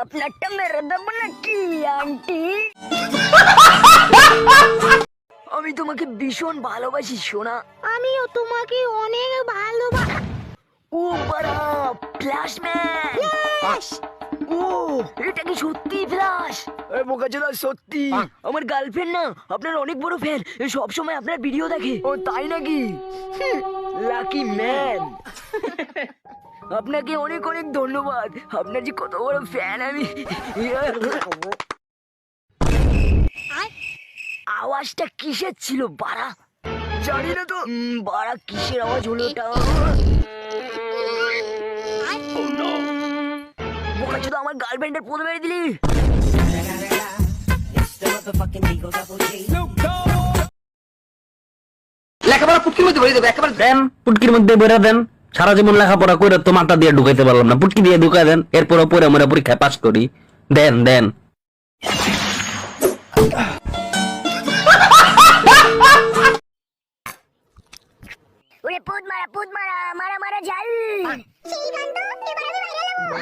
আপনারটা মেরে দেবো নাকি আন্টি? আমি তোমাকে ভীষণ ভালোবাসি সোনা। আমিও তোমাকে অনেক ভালোবাসি। ও বাড়া ফ্ল্যাশম্যান। ও এটা কি সত্যি ফ্ল্যাশ? এই বোকাচোদা সত্যি। আমার গার্লফ্রেন্ড না আপনার অনেক বড় ফ্যান, সব সময় আপনার ভিডিও দেখে। ও তাই নাকি? Lucky man. আপনাকে অনেক অনেক ধন্যবাদ, আপনার যে কত বড় ফ্যান আমি। আওয়াজটা কিসের ছিল বাড়া? জানি না তো বাড়া, কিসের আওয়াজ হলো ওটা? বোকাচোদা আমার গার্লফ্রেন্ডের ফোন মেরে দিলি। লেখাপড়া পুটকির মধ্যে ভরে দেবে একেবারে। দেন পুটকির মধ্যে বেরা দেন। সারা জীবন লেখাপড়া করে তো মাথা দিয়ে ঢুকাইতে পারলাম না, পুটকি দিয়ে ঢুকাই দেন, এরপরে পরে আমরা পরীক্ষায় পাস করি। দেন দেন। ওরে পুত মারা মারা মারা ঝাল। সেই গান তো এবার আমি বাইরে নেব।